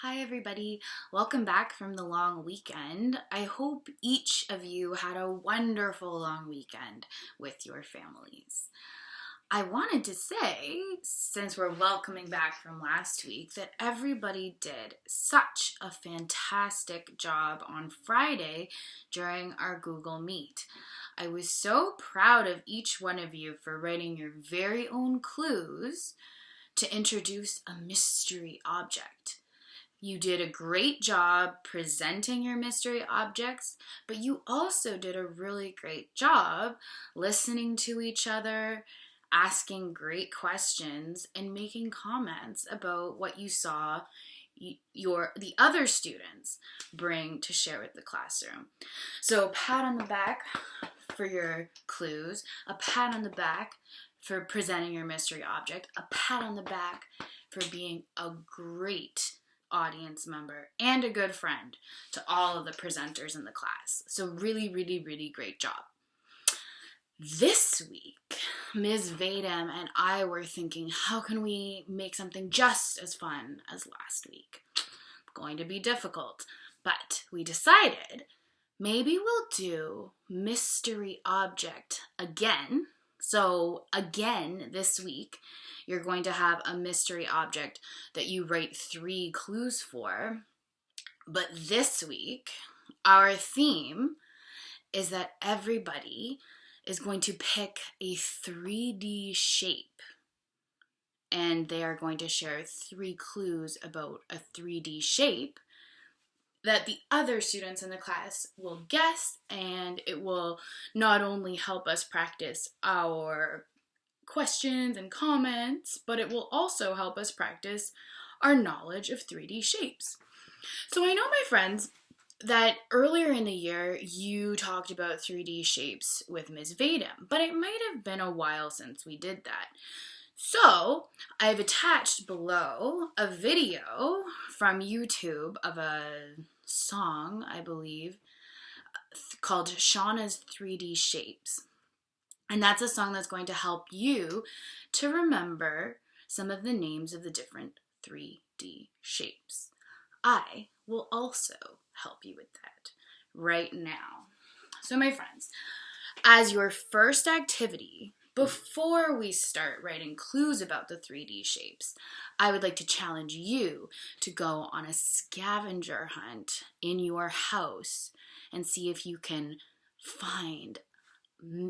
Hi everybody, welcome back from the long weekend. I hope each of you had a wonderful long weekend with your families. I wanted to say, since we're welcoming back from last week, that everybody did such a fantastic job on Friday during our Google Meet. I was so proud of each one of you for writing your very own clues to introduce a mystery object. You did a great job presenting your mystery objects, but you also did a really great job listening to each other, asking great questions, and making comments about what you saw the other students bring to share with the classroom. So a pat on the back for your clues, a pat on the back for presenting your mystery object, a pat on the back for being a great audience member and a good friend to all of the presenters in the class. So really, really, really great job. This week, Ms. Vadam and I were thinking, how can we make something just as fun as last week? Going to be difficult, but we decided maybe we'll do mystery object again. So again, this week, you're going to have a mystery object that you write 3 clues for. But this week, our theme is that everybody is going to pick a 3D shape. And they are going to share 3 clues about a 3D shape that the other students in the class will guess, and it will not only help us practice our questions and comments, but it will also help us practice our knowledge of 3D shapes. So I know, my friends, that earlier in the year you talked about 3D shapes with Ms. Vadam, but it might have been a while since we did that. So I've attached below a video from YouTube of a song, I believe, called Shauna's 3D Shapes. And that's a song that's going to help you to remember some of the names of the different 3D shapes. I will also help you with that right now. So my friends, as your first activity, before we start writing clues about the 3D shapes, I would like to challenge you to go on a scavenger hunt in your house and see if you can find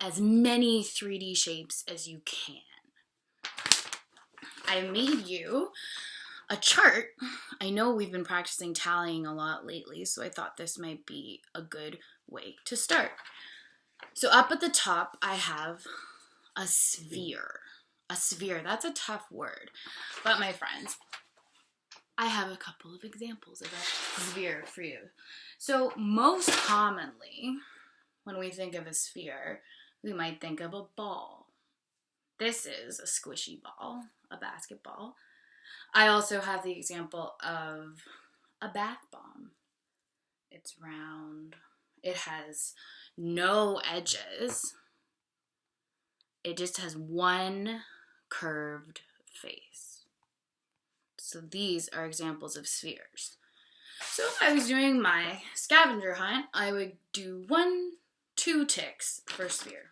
as many 3D shapes as you can. I made you a chart. I know we've been practicing tallying a lot lately, so I thought this might be a good way to start. So up at the top, I have a sphere. A sphere, that's a tough word. But my friends, I have a couple of examples of a sphere for you. So most commonly, when we think of a sphere, we might think of a ball. This is a squishy ball, a basketball. I also have the example of a bath bomb. It's round. It has no edges. It just has one curved face. So these are examples of spheres. So if I was doing my scavenger hunt, I would do 1, 2 ticks per sphere.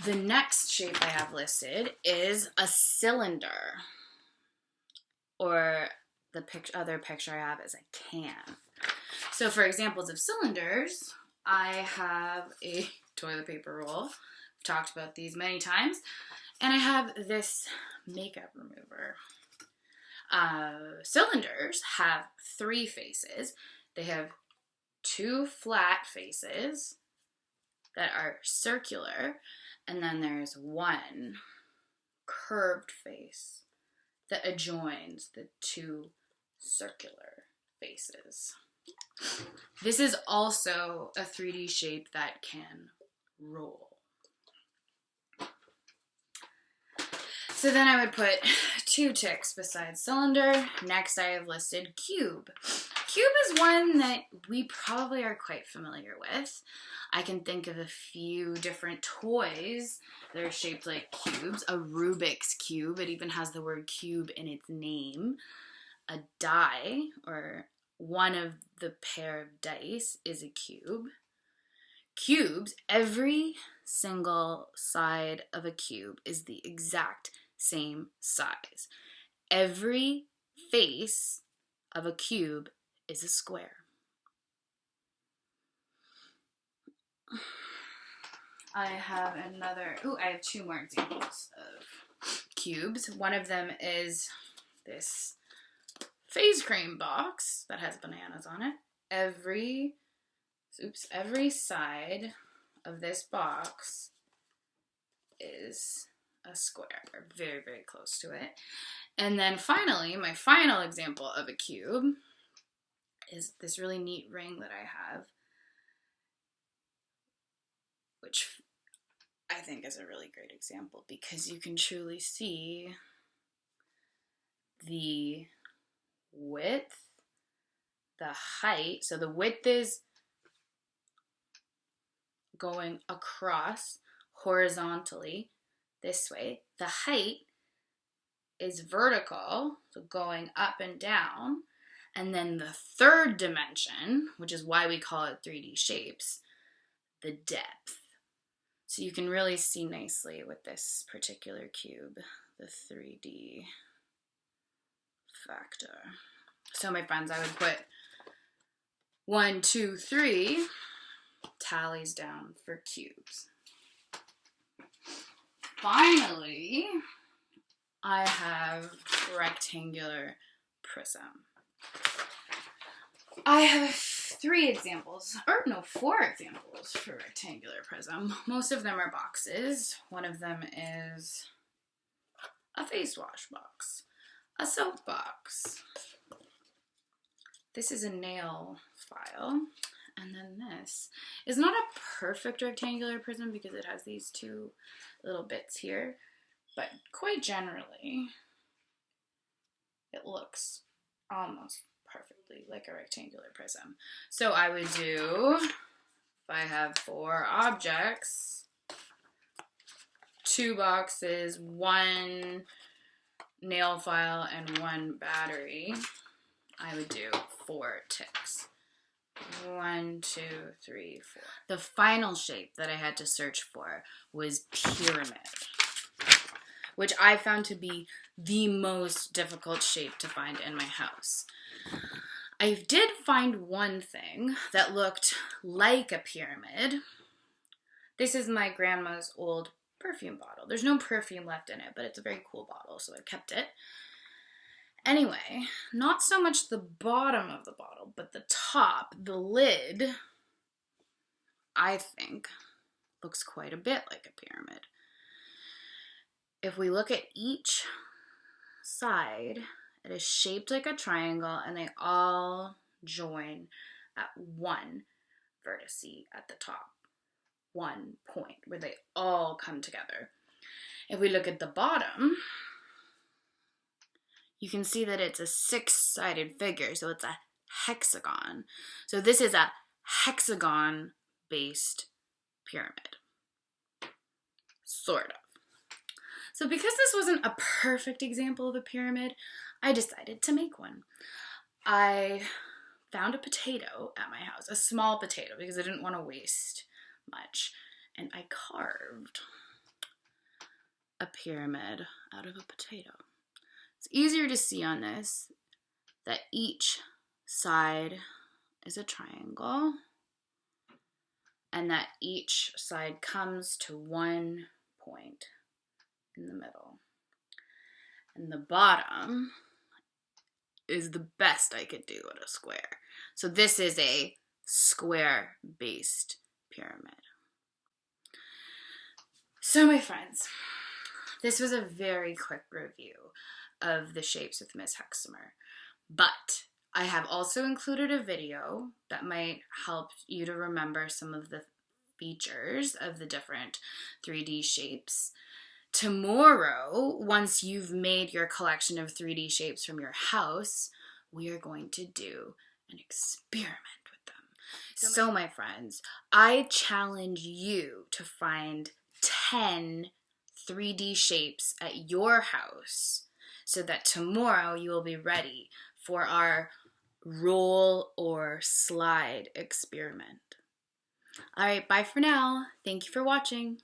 The next shape I have listed is a cylinder, or the other picture I have is a can. So for examples of cylinders, I have a toilet paper roll. I've talked about these many times. And I have this makeup remover. Cylinders have 3 faces. They have 2 flat faces that are circular, and then there's 1 curved face that adjoins the 2 circular faces. This is also a 3D shape that can roll. So then I would put 2 ticks beside cylinder. Next I have listed cube. Cube is one that we probably are quite familiar with. I can think of a few different toys that are shaped like cubes. A Rubik's Cube, it even has the word cube in its name. A die, or one of the pair of dice, is a cube. Cubes, every single side of a cube is the exact same size. Every face of a cube is a square. I have two more examples of cubes. One of them is this face cream box that has bananas on it. Every side of this box is a square, or very, very close to it. And then finally, my final example of a cube is this really neat ring that I have, which I think is a really great example because you can truly see the width, the height. So the width is going across horizontally this way. The height is vertical, so going up and down. And then the third dimension, which is why we call it 3D shapes, the depth. So you can really see nicely with this particular cube, the 3D factor. So my friends, I would put 1, 2, 3 tallies down for cubes. Finally, I have rectangular prism. I have 4 examples for rectangular prism. Most of them are boxes. One of them is a face wash box, a soap box. This is a nail file. And then this is not a perfect rectangular prism because it has these 2 little bits here, but quite generally, it looks almost perfectly like a rectangular prism. So I would do, if I have 4 objects, 2 boxes, 1 nail file, and 1 battery, I would do 4 ticks. 1, 2, 3, 4. The final shape that I had to search for was pyramid, which I found to be the most difficult shape to find in my house. I did find one thing that looked like a pyramid. This is my grandma's old perfume bottle. There's no perfume left in it, but it's a very cool bottle, so I kept it. Anyway, not so much the bottom of the bottle, but the top, the lid, I think, looks quite a bit like a pyramid. If we look at each side, it is shaped like a triangle, and they all join at one vertex at the top, one point where they all come together. If we look at the bottom, you can see that it's a 6-sided figure, so it's a hexagon. So this is a hexagon-based pyramid, sort of. So because this wasn't a perfect example of a pyramid, I decided to make one. I found a potato at my house, a small potato, because I didn't want to waste much, and I carved a pyramid out of a potato. It's easier to see on this that each side is a triangle and that each side comes to one point in the middle. And the bottom is the best I could do at a square. So this is a square-based pyramid. So my friends, this was a very quick review of the shapes with Miss Hexamer, but I have also included a video that might help you to remember some of the features of the different 3D shapes. Tomorrow, once you've made your collection of 3D shapes from your house, we are going to do and experiment with them. So my friends, I challenge you to find 10 3D shapes at your house so that tomorrow you will be ready for our roll or slide experiment. All right, bye for now. Thank you for watching.